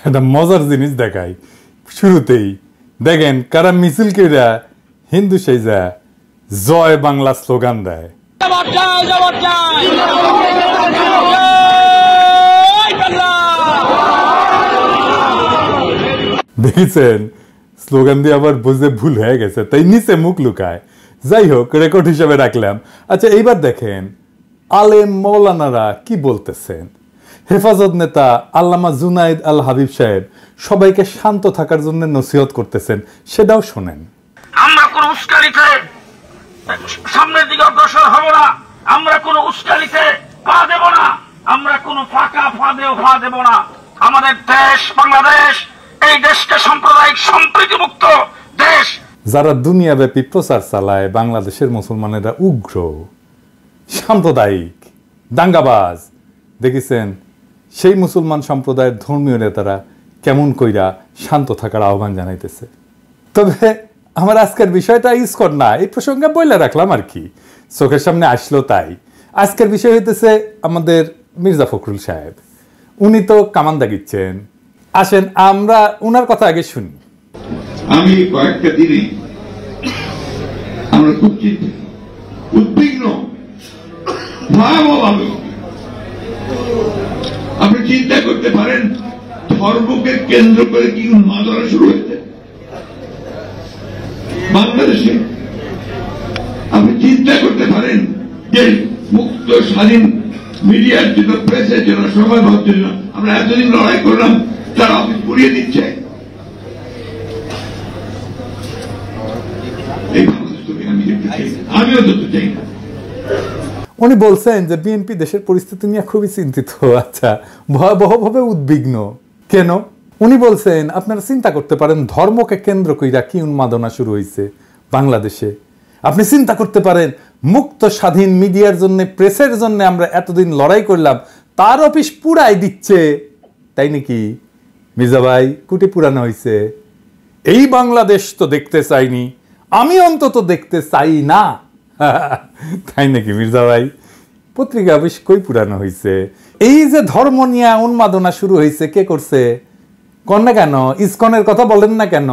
একটা মজার জিনিস দেখাই। শুরুতেই দেখেন কারা মিছিল কইরা হিন্দু সেজা জয় বাংলা স্লোগান দেয়। দেখেছেন স্লোগান দিয়ে আবার বুঝে ভুল হয়ে গেছে, তাই নিচে মুখ লুকায়। যাই হোক, রেকর্ড হিসেবে রাখলাম। আচ্ছা, এইবার দেখেন আলেম মৌলানারা কি বলতেছেন। হেফাজত নেতা আল্লামা জুনাইদ আল হাবিব সাহেব সবাইকে শান্ত থাকার জন্য নসিহত করতেছেন, সেটাও শোনেন। আমরা কোন উস্কানিতে সামনের দিকে অগ্রসর হব না, আমরা কোন উস্কানিতে পা দেব না, আমরা কোন ফাঁকা ফাঁদেও পা দেব না। আমাদের দেশ বাংলাদেশ, এই দেশকে সাম্প্রদায়িক সম্প্রীতি মুক্ত দেশ। যারা দুনিয়াব্যাপী প্রচার চালায় বাংলাদেশের মুসলমানেরা উগ্র, সাম্প্রদায়িক, দাঙ্গাবাজ, দেখেছেন সেই মুসলমান সম্প্রদায়ের ধর্মীয় নেতারা কেমন কইরা শান্ত থাকার আহ্বান জানাইতেছে। তবে আমার আজকের বিষয়টা ইসকন না, এই প্রসঙ্গে বলে রাখলাম আর কি, চোখের সামনে আসলো তাই। আজকের বিষয় হইতেছে আমাদের মির্জা ফখরুল সাহেব। উনি তো কামান দাগিচ্ছেন। আসেন আমরা উনার কথা আগে শুনি। আমি কয়েকটা দিনে আমরা খুব উদ্বিগ্ন, ভয়াবহভাবে। আপনি চিন্তা করতে পারেন ধর্মকে কেন্দ্র করে কি উন্মাদনা শুরু হয়েছে বাংলাদেশে। আপনি চিন্তা করতে পারেন যে মুক্ত স্বাধীন মিডিয়ার জন্য, প্রেসের জন্য, সময় ভাবার জন্য আমরা এতদিন লড়াই করলাম, তারা অফিস পুড়িয়ে দিচ্ছে। এই বাংলাদেশকে আমি দেখতে চাই, আমিও দেখতে চাই না। উনি বলছেন যে বিএনপি দেশের পরিস্থিতি নিয়ে খুবই চিন্তিত। আচ্ছা, ভয়াবহভাবে উদ্বিগ্ন কেন? উনি বলছেন আপনারা চিন্তা করতে পারেন ধর্মকে কেন্দ্র কইরা কি উন্মাদনা শুরু হয়েছে বাংলাদেশে। আপনি চিন্তা করতে পারেন মুক্ত স্বাধীন মিডিয়ার জন্য, প্রেসের জন্য আমরা এতদিন লড়াই করলাম, তার অফিস পুরাই দিচ্ছে। তাই নাকি মির্জা ভাই? কুটি পুরানো হয়েছে। এই বাংলাদেশ তো দেখতে চাইনি, আমি অন্তত দেখতে চাই না। তাই নাকি মির্জা ভাই? পত্রিকা অফিস কই পুরানো হয়েছে? এই যে ধর্ম নিয়ে উন্মাদনা শুরু হয়েছে, কে করছে? কন না কেন? ইসকনের কথা বলেন না কেন?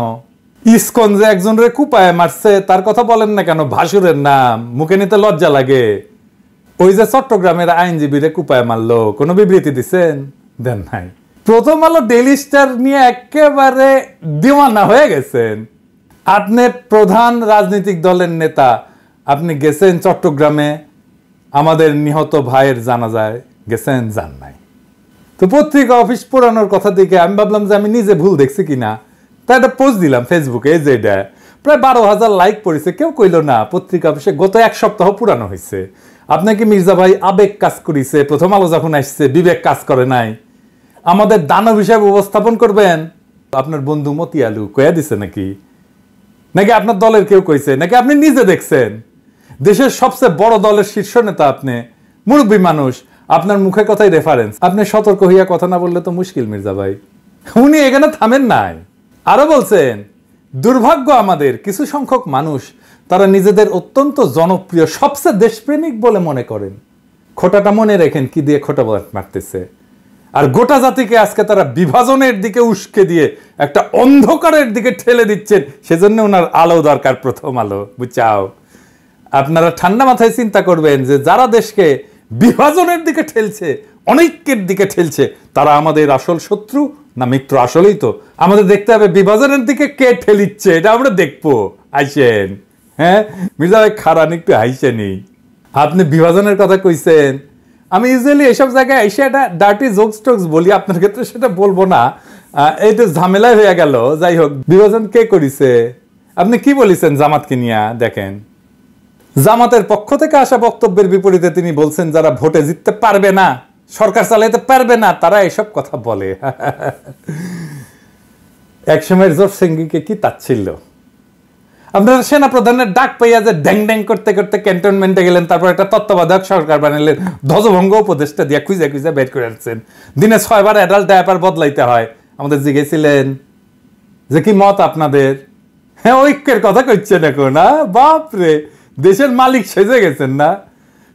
ইসকন যে একজনের কুপায় মারছে তার কথা বলেন না কেন? ভাসুরের নাম মুখে নিতে লজ্জা লাগে। ওই যে চট্টগ্রামের আইনজীবীরে কুপায় মারলো, কোনো বিবৃতি দিচ্ছেন? দেন নাই। প্রথম আলো ডেইলি স্টার নিয়ে একেবারে দিওয়ানা হয়ে গেছেন। আপনি প্রধান রাজনৈতিক দলের নেতা, আপনি গেছেন চট্টগ্রামে আমাদের নিহত ভাইয়ের জানাজায় গেছেন? যান নাই। তো পত্রিকা অফিস পুরানোর কথা দেখে আমি ভাবলাম যে আমি নিজে ভুল দেখছি কিনা, তাই একটা পোস্ট দিলাম ফেসবুকে। এই যে এটা প্রায় 12,000 লাইক পড়েছে। কেউ কইল না পত্রিকা অফিসে গত এক সপ্তাহ পুরানো হয়েছে। আপনাকে মির্জা ভাই আবেগ কাজ করেছে, প্রথম আলো যখন আসছে বিবেক কাজ করে নাই। আমাদের দানব হিসাবে উপস্থাপন করবেন। আপনার বন্ধু মতিয়ালু কয়া দিছে নাকি? নাকি আপনার দলের কেউ কইছে? নাকি আপনি নিজে দেখছেন? দেশের সবচেয়ে বড় দলের শীর্ষ নেতা আপনি, মুরব্বী মানুষ, আপনার মুখের কথাই রেফারেন্স। আপনি সতর্ক হইয়া কথা না বললে তো মুশকিল মির্জা ভাই। উনি এখানে থামেন নাই, আরো বলছেন দুর্ভাগ্য আমাদের কিছু সংখ্যক মানুষ, তারা নিজেদের অত্যন্ত জনপ্রিয়, সবচেয়ে দেশপ্রেমিক বলে মনে করেন। খোটাটা মনে রেখেন কি দিয়ে খোটা মারতেছে। আর গোটা জাতিকে আজকে তারা বিভাজনের দিকে উস্কে দিয়ে একটা অন্ধকারের দিকে ঠেলে দিচ্ছেন। সেজন্য ওনার আলো দরকার, প্রথম আলো, বুঝাও। আপনারা ঠান্ডা মাথায় চিন্তা করবেন যে যারা দেশকে বিভাজনের দিকে ঠেলছে, অনৈক্যের দিকে ঠেলছে, তারা আমাদের আসল শত্রু না মিত্র? আসলেই তো আমাদের দেখতে হবে বিভাজনের দিকে কে ঠেলিচ্ছে, এটা আমরা দেখবো। আইসেন, হ্যাঁ মির্জা ভাই খারান একটু হাইসেনি। আপনি বিভাজনের কথা কইছেন, আমি ইউজুয়ালি এইসব জায়গায় এসে একটা ডার্টি জোকস টোকস বলি, আপনার ক্ষেত্রে সেটা বলবো না, এইটা ঝামেলায় হয়ে গেল। যাই হোক, বিভাজন কে করিছে? আপনি কি বলেছেন জামাতকে নিয়ে? দেখেন, জামাতের পক্ষ থেকে আসা বক্তব্যের বিপরীতে তিনি বলছেন যারা ভোটে জিততে পারবে না, সরকার চালাইতে পারবে না, তারা এসব কথা বলে। একসময়ের জোর সিংকে কি তাচ্ছিল্য! আপনারা সেনা প্রধানের ডাক পাইয়া যে ড্যাং ড্যাং করতে করতে ক্যান্টনমেন্টে গেলেন, তারপর একটা তত্ত্বাবধায়ক সরকার বানালেন, ধ্বজভঙ্গ উপদেষ্টা দিয়ে খুঁজে খুঁজে বের করে আসছেন। দিনে 6 বার অ্যাডাল্ট ডায়াপার বদলাইতে হয়। আমাদের জিজ্ঞেসিলেন যে কি মত আপনাদের? হ্যাঁ, ঐক্যের কথা কইছেন এখন। না বাপরে, দেশের মালিক সেজে গেছেন না?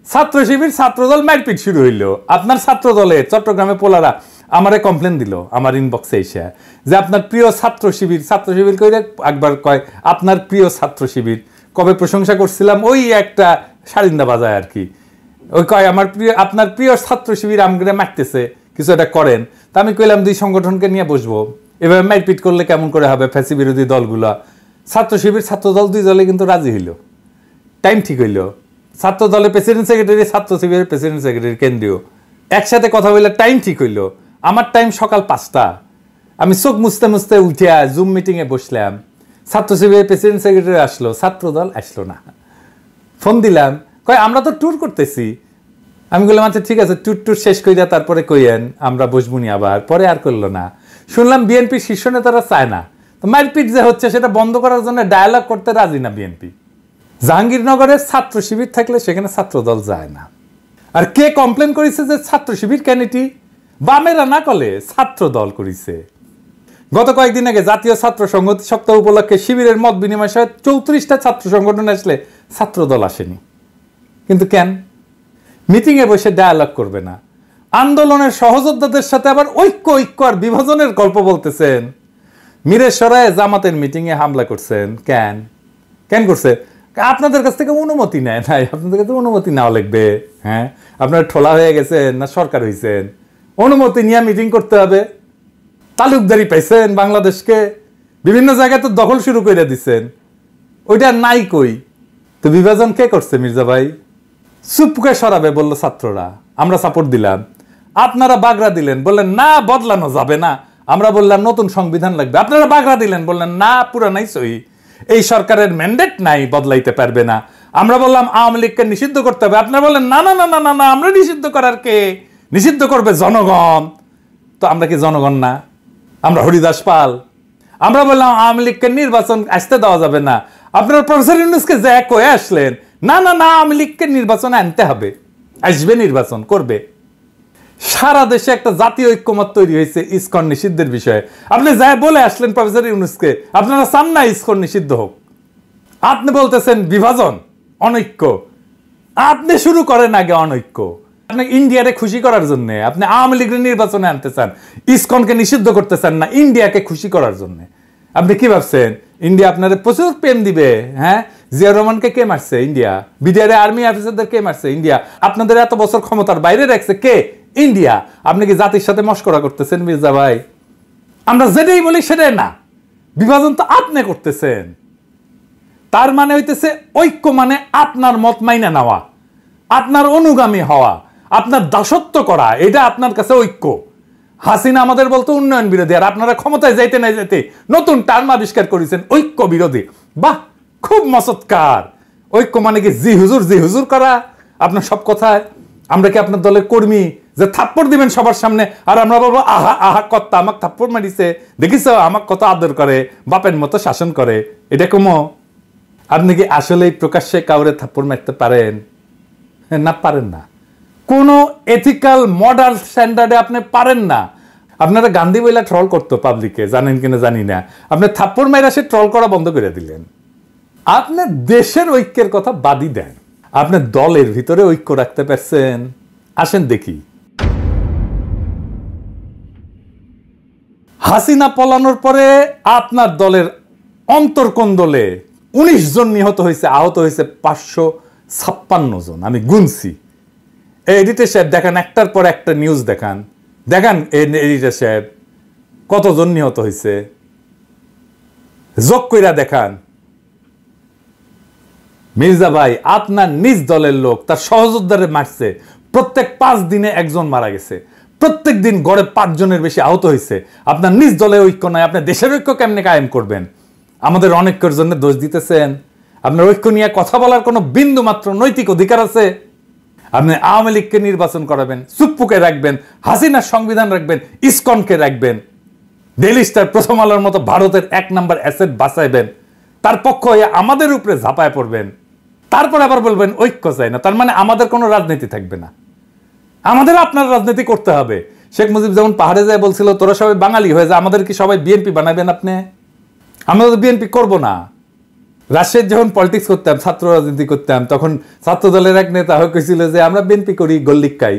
ছাত্র শিবির ছাত্রদল মারপিট শুরু হইল। আপনার ছাত্র দলের চট্টগ্রামে পোলারা আমারে কমপ্লেন দিল আমার ইনবক্সে এসে যে আপনার প্রিয় ছাত্র শিবির কইরে একবার কয় আপনার প্রিয় ছাত্র শিবির কবে প্রশংসা করছিলাম ওই একটা সারিন্দা বাজায় আর কি ওই কয় আপনার প্রিয় ছাত্র শিবির আমগরে মারতেছে কিছু একটা করেন তা আমি কইলাম দুই সংগঠনকে নিয়ে বসবো এভাবে মারপিট করলে কেমন করে হবে ফ্যাসি বিরোধী দলগুলা ছাত্র শিবির ছাত্র দল দুই দলে কিন্তু রাজি হইল টাইম ঠিক হইল ছাত্র দলের প্রেসিডেন্ট সেক্রেটারি ছাত্র শিবিরের প্রেসিডেন্ট সেক্রেটারি কেন্দ্রীয় একসাথে কথা বললে টাইম ঠিক হইল আমার টাইম সকাল 5টা আমি চোখ মুছতে উঠিয়া জুম মিটিংয়ে বসলাম ছাত্র শিবিরের প্রেসিডেন্ট সেক্রেটারি আসলো ছাত্র দল আসলো না ফোন দিলাম কয় আমরা তো ট্যুর করতেছি আমি বললাম আচ্ছা ঠিক আছে ট্যুর শেষ কইরা তারপরে কইয়েন আমরা বসবুনি আবার পরে আর করলো না শুনলাম বিএনপির শীর্ষ নেতারা চায় না তো মারপিট যে হচ্ছে সেটা বন্ধ করার জন্য ডায়ালগ করতে রাজি না বিএনপি জাহাঙ্গীরনগরের ছাত্র শিবির থাকলে সেখানে ছাত্র দল যায় না আর কে কমপ্লেন করেছে যে ছাত্র শিবির কেন এটি বামেরা না কলে ছাত্র দল করেছে গত কয়েকদিন আগে জাতীয় ছাত্র সংহতি সপ্তাহ উপলক্ষে শিবিরের মত বিনিময় সহ 34টা ছাত্র সংগঠন আসলে ছাত্র দল আসেনি কিন্তু কেন মিটিংয়ে বসে ডায়ালগ করবে না আন্দোলনের সহযোদ্ধাদের সাথে আবার ঐক্য আর বিভাজনের গল্প বলতেছেন মিরেশ্বরায় জামাতের মিটিংয়ে হামলা করছেন কেন করছে আপনাদের কাছ থেকে অনুমতি নেয় নাই আপনাদের কাছে অনুমতি নেওয়া লাগবে হ্যাঁ আপনারা ঠোলা হয়ে গেছেন না সরকার হয়েছেন অনুমতি নিয়ে মিটিং করতে হবে তালুকদারি পাইছেন বাংলাদেশকে বিভিন্ন জায়গায় তো দখল শুরু করে দিচ্ছেন ওইটা নাই কই তো বিভাজন কে করছে মির্জা ভাই চুপকে সরাবে বললো ছাত্ররা আমরা সাপোর্ট দিলাম আপনারা বাগড়া দিলেন বললেন না বদলানো যাবে না আমরা বললাম নতুন সংবিধান লাগবে আপনারা বাগড়া দিলেন বললেন না পুরানাই সহি এই সরকারের ম্যান্ডেট নাই বদলাইতে পারবে না আমরা বললাম আওয়ামী লীগকে নিষিদ্ধ করতে হবে আপনারা বললেন না না না না না না আমরা নিষিদ্ধ করার কে নিষিদ্ধ করবে জনগণ তো আমরা কি জনগণ না আমরা হরিদাস পাল আমরা বললাম আওয়ামী লীগকে নির্বাচন আসতে দেওয়া যাবে না আপনারা প্রফেসর ইউনূসকে যে কয়ে আসলেন না না না আওয়ামী লীগকে নির্বাচনে আনতে হবে আসবে নির্বাচন করবে সারা দেশে একটা জাতীয় ঐক্যমত তৈরি হয়েছে ইসকন নিষিদ্ধের বিষয়ে আপনি যাই বলে আসলেন প্রফেসর ইউনূসকে আপনারা চান না ইসকন নিষিদ্ধ হোক আপনি বলতেছেন বিভাজন অনৈক্য আপনি শুরু করেন আগে অনৈক্য আপনি ইন্ডিয়ারে খুশি করার জন্য আপনি আওয়ামী লীগের নির্বাচনে আনতে চান ইসকনকে নিষিদ্ধ করতে চান না ইন্ডিয়াকে খুশি করার জন্য আপনি কি ভাবছেন ইন্ডিয়া আপনাদের প্রচুর প্রেম দিবে হ্যাঁ জিয়া রহমানকে কে মারছে ইন্ডিয়া বিডিআর আর্মি অফিসারদের কে মারছে ইন্ডিয়া আপনাদের এত বছর ক্ষমতার বাইরে রাখছে কে ইন্ডিয়া আপনি কি জাতির সাথে মস্করা করতেছেন মির্জা ভাই আমরা যেটাই বলি সেটাই না বিভাজন তো আপনি করতেছেন তার মানে হইতেছে ঐক্য মানে আপনার মত মাইনা নেওয়া আপনার অনুগামী হওয়া আপনার দাসত্ব করা এটা আপনার কাছে ঐক্য হাসিনা আমাদের বলতো উন্নয়ন বিরোধী আর আপনারা ক্ষমতায় যাইতে না যাইতে নতুন টার্ম আবিষ্কার করেছেন ঐক্য বিরোধী বাহ খুব মসৎকার ঐক্য মানে কি জি হুজুর করা আপনার সব কথায় আমরা কি আপনার দলের কর্মী যে থাপ্পড় দিবেন সবার সামনে আর আমরা বলবো আহা আহা কত্তা আমাকে থাপ্পড় মারিছে দেখিস আমাকে কত আদর করে বাপের মতো শাসন করে এটা কমো আপনি কি আসলেই প্রকাশ্যে কাউরে থাপ্পড় মারতে পারেন না পারেন না কোনো এথিক্যাল মডার্ন স্ট্যান্ডার্ডে আপনি পারেন না আপনারা গান্ধী বইলা ট্রল করতো পাবলিকে জানেন কিনা জানি না আপনি থাপ্পড় মাইরা সে ট্রল করা বন্ধ করে দিলেন আপনি দেশের ঐক্যের কথা বাদই দেন আপনি দলের ভিতরে ঐক্য রাখতে পারছেন আসেন দেখি হাসিনা পলানোর পরে আপনার দলের অন্তর্কোন্দলে 19 জন নিহত হয়েছে আহত হয়েছে 556 জন আমি গুনছি এডিটর সাহেব দেখান একটার পর একটা নিউজ দেখান এডিটর সাহেব কতজন নিহত হয়েছে যোগ কইরা দেখান মির্জা ভাই আপনার নিজ দলের লোক তার সহযোদ্ধারে মারছে প্রত্যেক 5 দিনে একজন মারা গেছে প্রত্যেক দিন গড়ে 5 জনের বেশি আহত হয়েছে আপনার নিজ দলের ঐক্য নয় আপনি দেশের ঐক্য কেমনে কায়েম করবেন আমাদের অনেকের জন্য দোষ দিতেছেন আপনার ঐক্য নিয়ে কথা বলার কোনো বিন্দু মাত্র নৈতিক অধিকার আছে আপনি আওয়ামী লীগকে নির্বাচন করাবেন চুপ্পুকে রাখবেন হাসিনার সংবিধান রাখবেন ইসকনকে রাখবেন ডেইলি স্টার প্রথম আলোর মতো ভারতের 1 নম্বর অ্যাসেট বাঁচাইবেন তার পক্ষ হয়ে আমাদের উপরে ঝাঁপায় পড়বেন তারপর আবার বলবেন ঐক্য চাই না তার মানে আমাদের কোনো রাজনীতি থাকবে না আমাদের আপনার রাজনীতি করতে হবে শেখ মুজিব যেমন পাহাড়ে যায় বলছিল তোরা সবাই বাঙালি হয়ে যায় আমাদের কি সবাই বিএনপি বানাবেন আপনি আমরা তো বিএনপি করবো না রাজশাহীর যখন পলিটিক্স করতাম ছাত্র রাজনীতি করতাম তখন ছাত্র দলের এক নেতা হয়ে কইছিল যে আমরা বিএনপি করি গল্লিক খাই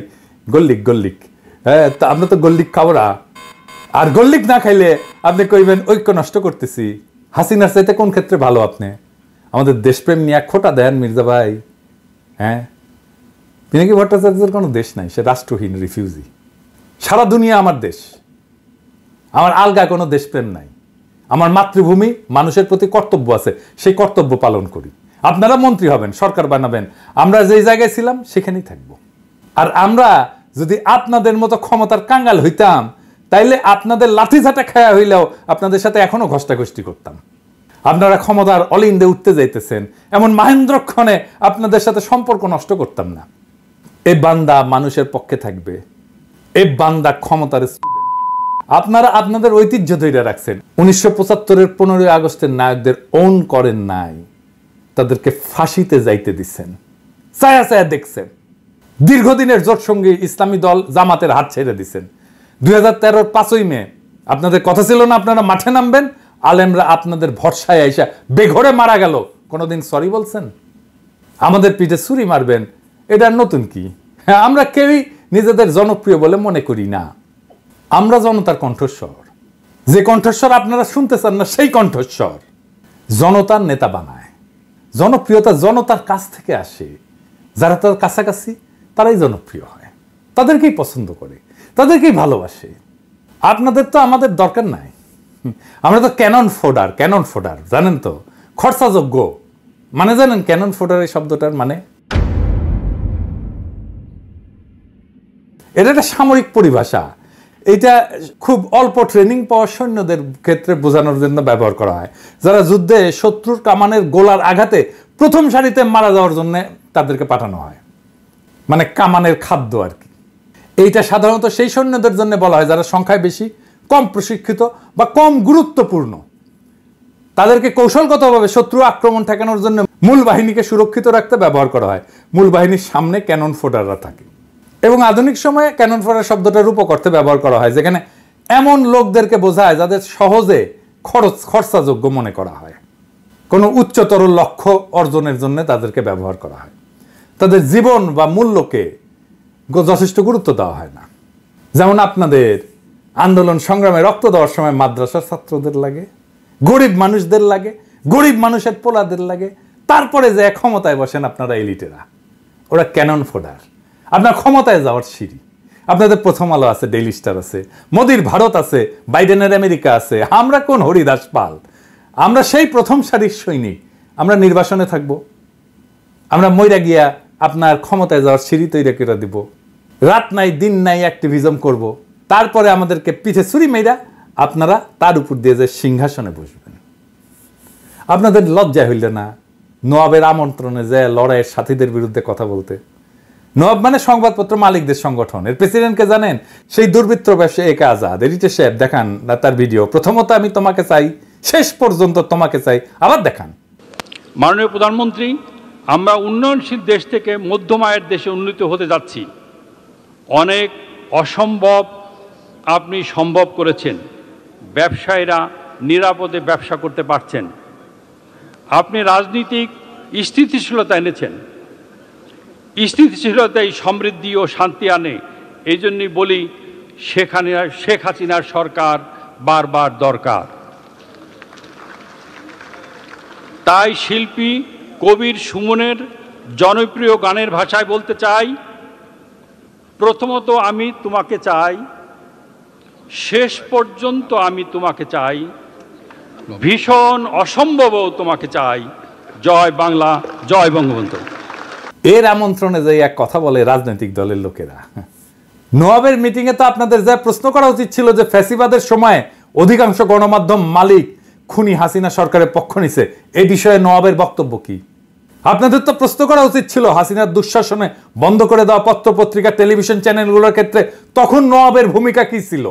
গল্লিক হ্যাঁ, তা আমরা তো গোল্লিক খাবো না। আর গোল্লিক না খাইলে আপনি কইবেন ঐক্য নষ্ট করতেছি। হাসিনার চাইতে কোন ক্ষেত্রে ভালো আপনি? আমাদের দেশপ্রেম নিয়ে খোটা দেন মির্জা ভাই। হ্যাঁ, পিনাকি ভট্টাচার্যের কোনো দেশ নাই, সে রাষ্ট্রহীন রিফিউজি। সারা দুনিয়া আমার দেশ, আমার আলগা কোনো দেশপ্রেম নাই। আমার মাতৃভূমি, মানুষের প্রতি কর্তব্য আছে, সেই কর্তব্য পালন করি। আপনারা মন্ত্রী হবেন, সরকার বানাবেন, আমরা যেই জায়গায় ছিলাম সেখানেই থাকবো। আর আমরা যদি আপনাদের মতো ক্ষমতার কাঙ্গাল হইতাম, তাইলে আপনাদের লাঠিঝাঁটা খায়া হইলেও আপনাদের সাথে এখনো ঘষ্টাঘষ্টি করতাম। আপনারা ক্ষমতার অলিন্দে উঠতে যাইতেছেন, এমন মাহেন্দ্রক্ষণে আপনাদের সাথে সম্পর্ক নষ্ট করতাম না। এ বান্দা মানুষের পক্ষে থাকবে, এ বান্দা ক্ষমতার। আপনারা আপনাদের ঐতিহ্য ধরে রাখছেন। 1975-এর 15ই আগস্টের নায়কদের ওন করেন নাই, তাদেরকে ফাঁসিতে যাইতে দিচ্ছেন, ছায়া ছায়া দেখছেন। দীর্ঘদিনের জোট সঙ্গী ইসলামী দল জামাতের হাত ছেড়ে দিচ্ছেন। 2013-র 5ই মে আপনাদের কথা ছিল না আপনারা মাঠে নামবেন, আলেমরা আপনাদের ভরসায় আইসা বেঘরে মারা গেল। কোনোদিন সরি বলছেন? আমাদের পিঠে ছুরি মারবেন, এটা নতুন কি? হ্যাঁ, আমরা কেউই নিজেদের জনপ্রিয় বলে মনে করি না। আমরা জনতার কণ্ঠস্বর। যে কণ্ঠস্বর আপনারা শুনতে চান না, সেই কণ্ঠস্বর জনতার নেতা বানায়। জনপ্রিয়তা জনতার কাছ থেকে আসে। যারা তার কাছাকাছি তারাই জনপ্রিয় হয়, তাদেরকেই পছন্দ করে, তাদেরকেই ভালোবাসে। আপনাদের তো আমাদের দরকার নাই। আমরা তো ক্যানন ফোডার, জানেন তো? খরচাযোগ্য মানে জানেন ক্যানন ফোডার এই শব্দটার মানে? এটা একটা সামরিক পরিভাষা। এটা খুব অল্প ট্রেনিং পাওয়া সৈন্যদের ক্ষেত্রে বোঝানোর জন্য ব্যবহার করা হয়, যারা যুদ্ধে শত্রুর কামানের গোলার আঘাতে প্রথম সারিতে মারা যাওয়ার জন্য তাদেরকে পাঠানো হয়, মানে কামানের খাদ্য আর কি। এইটা সাধারণত সেই সৈন্যদের জন্য বলা হয় যারা সংখ্যায় বেশি, কম প্রশিক্ষিত বা কম গুরুত্বপূর্ণ। তাদেরকে কৌশলগতভাবে শত্রু আক্রমণ ঠেকানোর জন্য মূল বাহিনীকে সুরক্ষিত রাখতে ব্যবহার করা হয়। মূল বাহিনীর সামনে ক্যানন ফোডাররা থাকে, এবং আধুনিক সময়ে ক্যানন ফোডার শব্দটা রূপক অর্থে ব্যবহার করা হয়, যেখানে এমন লোকদেরকে বোঝায় যাদের সহজে খরচাযোগ্য মনে করা হয়। কোনো উচ্চতর লক্ষ্য অর্জনের জন্য তাদেরকে ব্যবহার করা হয়। তাদের জীবন বা মূল্যকে যথেষ্ট গুরুত্ব দেওয়া হয় না। যেমন আপনাদের আন্দোলন সংগ্রামে রক্ত দেওয়ার সময় মাদ্রাসার ছাত্রদের লাগে, গরিব মানুষদের লাগে, গরিব মানুষের পোলাদের লাগে। তারপরে যে ক্ষমতায় বসেন আপনারা এলিটেরা, ওরা ক্যানন ফোডার। আপনার ক্ষমতায় যাওয়ার সিঁড়ি। আপনাদের প্রথম আলো আছে, ডেইলি স্টার আছে, মোদির ভারত আছে, বাইডেনের আমেরিকা আছে। আমরা কোন হরিদাস পাল? আমরা সেই প্রথম সারির সৈনিক। আমরা নির্বাসনে থাকবো, আমরা মইরা গিয়া আপনার ক্ষমতায় যাওয়ার সিঁড়ি তৈরি করে দিব। রাত নাই দিন নাই অ্যাক্টিভিজম করব, তারপরে আমাদেরকে পিঠে ছুরি মেয়েরা আপনারা তার উপর দিয়ে যে সিংহাসনে বসবেন। আপনাদের লজ্জা হইল না নওয়াবের আমন্ত্রণে যে লড়াইয়ের সাথীদের বিরুদ্ধে কথা বলতে? নওয়াব মানে সংবাদপত্র মালিকদের সংগঠন, এর প্রেসিডেন্টকে জানেন? সেই দুর্বৃত্ত ব্যবসায়ী একে আজাদ। এডিটর সাহেব দেখান তার ভিডিও। প্রথমত আমি তোমাকে চাই, শেষ পর্যন্ত তোমাকে চাই, আবার দেখান। মাননীয় প্রধানমন্ত্রী, আমরা উন্নয়নশীল দেশ থেকে মধ্যম আয়ের দেশে উন্নীত হতে যাচ্ছি। অনেক অসম্ভব আপনি সম্ভব করেছেন। ব্যবসায়ীরা নিরাপদে ব্যবসা করতে পারছেন। আপনি রাজনীতিক স্থিতিশীলতা এনেছেন। স্থিতিশীলতাই সমৃদ্ধি ও শান্তি আনে। এই জন্যই বলি শেখ হাসিনার সরকার বারবার দরকার। তাই শিল্পী কবির সুমনের জনপ্রিয় গানের ভাষায় বলতে চাই, প্রথমত আমি তোমাকে চাই, শেষ পর্যন্ত আমি তোমাকে চাই, ভীষণ অসম্ভবও তোমাকে চাই। জয় বাংলা, জয় বঙ্গবন্ধু। এর আমন্ত্রণে যে এক কথা বলে রাজনৈতিক দলের লোকেরা। নওয়াবের মিটিংয়ে তো আপনাদের যা প্রশ্ন করা উচিত ছিল যে ফ্যাসিবাদের সময় অধিকাংশ গণমাধ্যম মালিক খুনি হাসিনা সরকারের পক্ষ নিছে, এই বিষয়ে নওয়াবের বক্তব্য কি? আপনাদের তো প্রশ্ন করা উচিত ছিল হাসিনার দুঃশাসনে বন্ধ করে দেওয়া পত্র পত্রিকা টেলিভিশন চ্যানেলগুলোর ক্ষেত্রে তখন নওয়াবের ভূমিকা কি ছিল?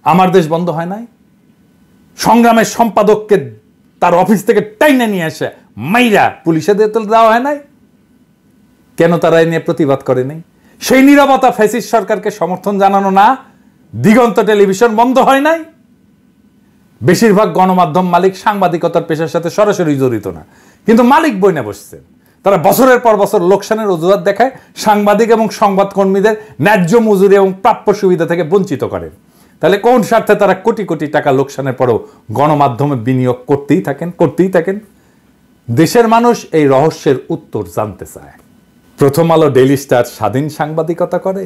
আমার দেশ বন্ধ হয় নাই? সংগ্রামের সম্পাদককে তার অফিস থেকে টাইনে নিয়ে আসে মাইরা পুলিশে দেওয়া হয় নাই? কেন তারা এই নিয়ে প্রতিবাদ করে নাই? সেই নীরবতা ফ্যাসিস্ট সরকারকে সমর্থন জানানো না? দিগন্ত টেলিভিশন বন্ধ হয় নাই? বেশিরভাগ গণমাধ্যম মালিক সাংবাদিকতার পেশার সাথে সরাসরি জড়িত না, কিন্তু মালিক বইনে বসছেন। তারা বছরের পর বছর লোকসানের অজুহাত দেখায়, সাংবাদিক এবং সংবাদকর্মীদের ন্যায্য মজুরি এবং প্রাপ্য সুবিধা থেকে বঞ্চিত করে। তাহলে কোন স্বার্থে তারা কোটি কোটি টাকা লোকসানের পরেও গণমাধ্যমে বিনিয়োগ করতেই থাকেন? দেশের মানুষ এই রহস্যের উত্তর জানতে চায়। প্রথম আলো, ডেইলি স্টার স্বাধীন সাংবাদিকতা করে?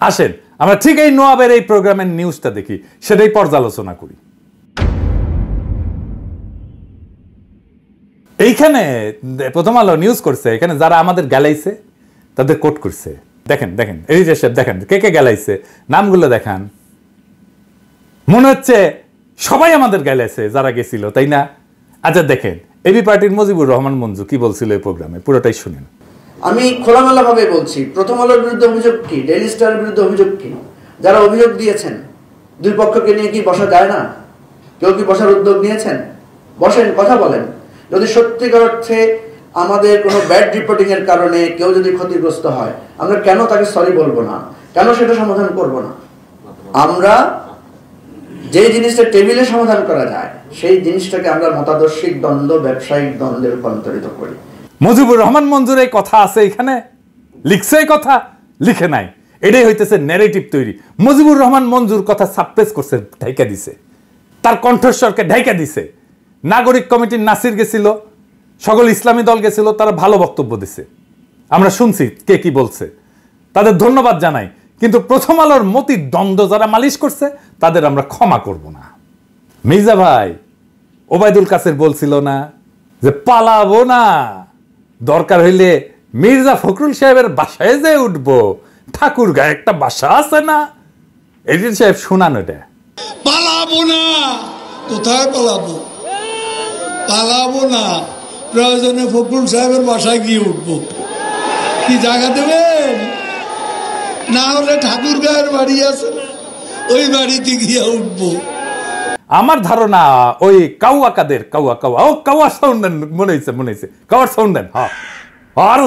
আসেন আমরা ঠিক এই নোয়াবের এই প্রোগ্রামের নিউজটা দেখি, সেটাই পর্যালোচনা করি। এইখানে প্রথম আলো নিউজ করছে, এখানে যারা আমাদের গালাইছে তাদের কোট করছে। দেখেন এডিটর সাহেব, দেখেন কে গালাইছে, নামগুলো দেখান। মনে হচ্ছে সবাই আমাদের গালাইছে যারা গেছিল, তাই না? আচ্ছা দেখেন, এবি পার্টির মুজিবুর রহমান মঞ্জু কি বলছিল এই প্রোগ্রামে, পুরোটাই শুনেন। আমি খোলামেলা ভাবে বলছি, প্রথম আলোর বিরুদ্ধে অভিযোগ কি, ডেইলি স্টারের বিরুদ্ধে অভিযোগ কি? যারা অভিযোগ দিয়েছেন দুই পক্ষকে নিয়ে কি বসা যায় না? কেউ কি বসার উদ্যোগ নিয়েছেন? বসেন, কথা বলেন। যদি সত্যিকার অর্থে আমাদের কোনো ব্যাড রিপোর্টিং এর কারণে কেউ যদি ক্ষতিগ্রস্ত হয়, আমরা কেন তাকে সরি বলবো না? কেন সেটা সমাধান করব না? আমরা যে জিনিসটা টেবিলে সমাধান করা যায় সেই জিনিসটাকে আমরা মতাদর্শিক দ্বন্দ্ব, ব্যবসায়িক দ্বন্দ্বে রূপান্তরিত করি। মুজিবুর রহমান মঞ্জুর এই কথা আছে এখানে, লিখছে এই কথা, লিখে নাই। এটাই হইতেছে ন্যারেটিভ তৈরি। মুজিবুর রহমান মঞ্জুর কথা সাপ্রেস করছে, ঢাইকা দিছে, তার কণ্ঠস্বরকে ঢাইকা দিছে। নাগরিক কমিটির নাসির গেছিল, সকল ইসলামী দল গেছিল, তারা ভালো বক্তব্য দিছে, আমরা শুনছি কে কি বলছে, তাদের ধন্যবাদ জানাই। কিন্তু প্রথম আলোর মতির দ্বন্দ্ব যারা মালিশ করছে তাদের আমরা ক্ষমা করব না। মির্জা ভাই ওবায়দুল কাসের বলছিল না যে পালাবো না, দরকার হইলে মির্জা ফখরুল সাহেবের বাসায় যে উঠবো, ঠাকুর গায়ে একটা বাসা আছে না? এডিটর সাহেব শোনান এটা। পালাবো না, কোথায় পালাবো? পালাবো না, প্রয়োজনে ফখরুল সাহেবের বাসায় গিয়ে উঠবো। কি জায়গা দেবেন? না হলে ঠাকুর গায়ের বাড়ি আছে না, ওই বাড়িতে গিয়ে উঠবো। আমার ধারণা ওই কাউয়া কাদের কাউয়া সাউন্ড দেন, মনে হয়েছে কাউয়ার সাউন্ড দেন। হ্যাঁ, আরো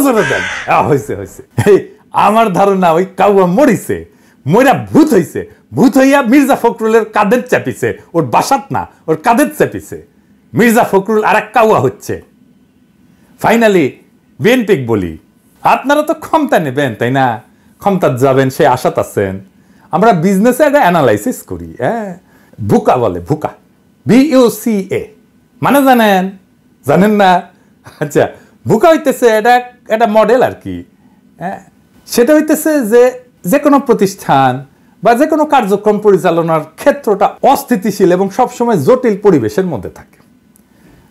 জোরে দেন। হয়েছে। আমার ধারণা ওই কাউয়া মইরা ভূত হইয়া মির্জা ফখরুলের কাদের চাপিছে, ওর বাসাত না, ওর কাদের চাপিছে। মির্জা ফখরুল আর এক কাউয়া হচ্ছে। ফাইনালি বিএনপি বলি, আপনারা তো ক্ষমতা নেবেন, তাই না? ক্ষমতা যাবেন সে আশাত আছেন। আমরা বিজনেসে একটা অ্যানালাইসিস করি, ভুকা বলে, ভুকা, BUCA মানে জানেন না? আচ্ছা, ভুকা হইতেছে এটা মডেল আর কি। সেটা হইতেছে যে কোনো প্রতিষ্ঠান বা যে কোনো কার্যক্রম পরিচালনার ক্ষেত্রটা অস্থিতিশীল এবং সবসময় জটিল পরিবেশের মধ্যে থাকে।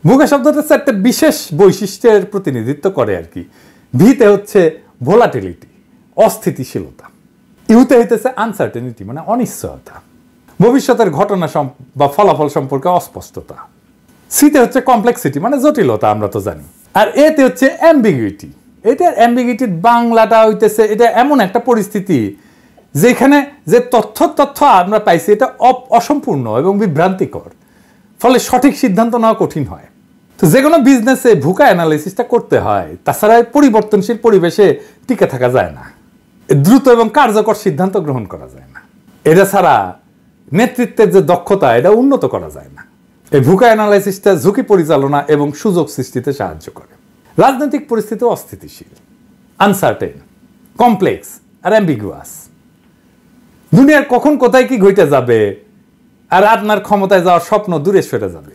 ভুকা শব্দটা একটা বিশেষ বৈশিষ্ট্যের প্রতিনিধিত্ব করে আর কি। ভিতে হচ্ছে ভোলাটিলিটি, অস্থিতিশীলতা। ইউতে হইতেছে আনসার্টেনিটি, মানে অনিশ্চয়তা, ভবিষ্যতের ঘটনা বা ফলাফল সম্পর্কে অস্পষ্টতা। সিতে হচ্ছে কমপ্লেক্সিটি, মানে জটিলতা, আমরা তো জানি। আর এতে হচ্ছে অ্যাম্বিগুইটি। এটার অ্যাম্বিগুইটির বাংলাটা হইতেছে এটা এমন একটা পরিস্থিতি যেখানে যে তথ্য আমরা পাইছি এটা অসম্পূর্ণ এবং বিভ্রান্তিকর, ফলে সঠিক সিদ্ধান্ত নেওয়া কঠিন হয়। তো যে কোনো বিজনেসে ভুকা অ্যানালাইসিসটা করতে হয়, তাছাড়া পরিবর্তনশীল পরিবেশে টিকে থাকা যায় না, দ্রুত এবং কার্যকর সিদ্ধান্ত গ্রহণ করা যায় না। এটা ছাড়া নেতৃত্বের যে দক্ষতা, এটা উন্নত করা যায় না। এই ভুকা অ্যানালাইসিসটা ঝুঁকি পরিচালনা এবং সুযোগ সৃষ্টিতে সাহায্য করে। রাজনৈতিক পরিস্থিতি অস্থিতিশীল, আনসার্টেন, কমপ্লেক্স আর অ্যাম্বিগুয়াস। দুনিয়ার কখন কোথায় কি ঘটে যাবে আর আপনার ক্ষমতায় যাওয়ার স্বপ্ন দূরে সরে যাবে।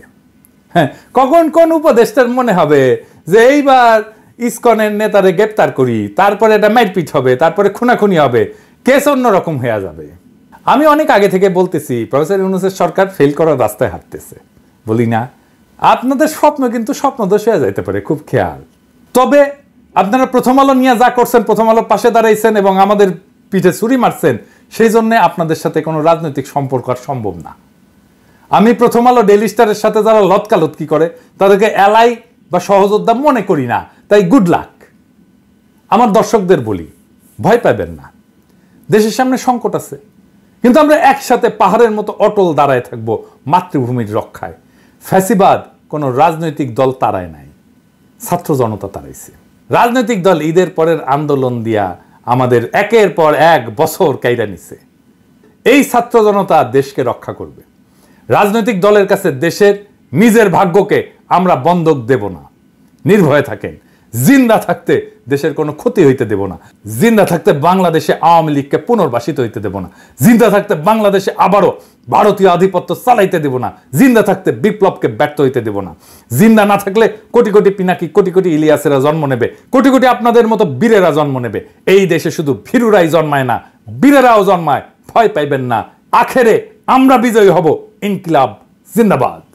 হ্যাঁ, কখন কোন উপদেষ্টার মনে হবে যে এইবার ইসকনের নেতারে গ্রেপ্তার করি, তারপরে এটা মারপিট হবে, তারপরে খুনাখুনি হবে, কেস অন্যরকম হয়ে যাবে। আমি অনেক আগে থেকে বলতেছি প্রফেসর ইউনূসের সরকার ফেল করার রাস্তায় হাঁটতেছে, বলি না? আপনাদের স্বপ্ন কিন্তু স্বপ্নদোষ হয়ে যাইতে পারে, খুব খেয়াল। তবে আপনারা প্রথম আলো নিয়ে যা করছেন, প্রথম আলোর পাশে দাঁড়াইছেন এবং আমাদের পিঠে ছুরি মারছেন, সেই জন্য আপনাদের সাথে কোনো রাজনৈতিক সম্পর্ক আর সম্ভব না। আমি প্রথম আলো, ডেইলি স্টারের সাথে যারা লতকালতকি করে তাদেরকে এলাই বা সহযোদ্ধা মনে করি না, তাই গুড লাক। আমার দর্শকদের বলি, ভয় পাবেন না, দেশের সামনে সংকট আছে, কিন্তু আমরা একসাথে পাহাড়ের মতো অটল দাঁড়ায় থাকবো মাতৃভূমির রক্ষায়। ফ্যাসিবাদ কোনো রাজনৈতিক দল তাড়ায় নাই, ছাত্র জনতা তাড়াইছে। রাজনৈতিক দল ঈদের পরের আন্দোলন দিয়া আমাদের একের পর এক বছর কাইরা নিছে। এই ছাত্র জনতা দেশকে রক্ষা করবে। রাজনৈতিক দলের কাছে দেশের নিজের ভাগ্যকে আমরা বন্ধক দেব না। নির্ভয়ে থাকেন। জিন্দা থাকতে দেশের কোনো ক্ষতি হইতে দেব না। জিন্দা থাকতে বাংলাদেশে আওয়ামী লীগকে পুনর্বাসিত হইতে দেব না। জিন্দা থাকতে বাংলাদেশে আবারও ভারতীয় আধিপত্য চালাইতে দেব না। জিন্দা থাকতে বিপ্লবকে ব্যর্থ হইতে দেব না। জিন্দা না থাকলে কোটি কোটি পিনাকি, কোটি কোটি ইলিয়াসেরা জন্ম নেবে, কোটি কোটি আপনাদের মতো বীরেরা জন্ম নেবে। এই দেশে শুধু ভীরুরাই জন্মায় না, বীরেরাও জন্মায়। ভয় পাইবেন না, আখেরে আমরা বিজয়ী হব। ইনকিলাব জিন্দাবাদ।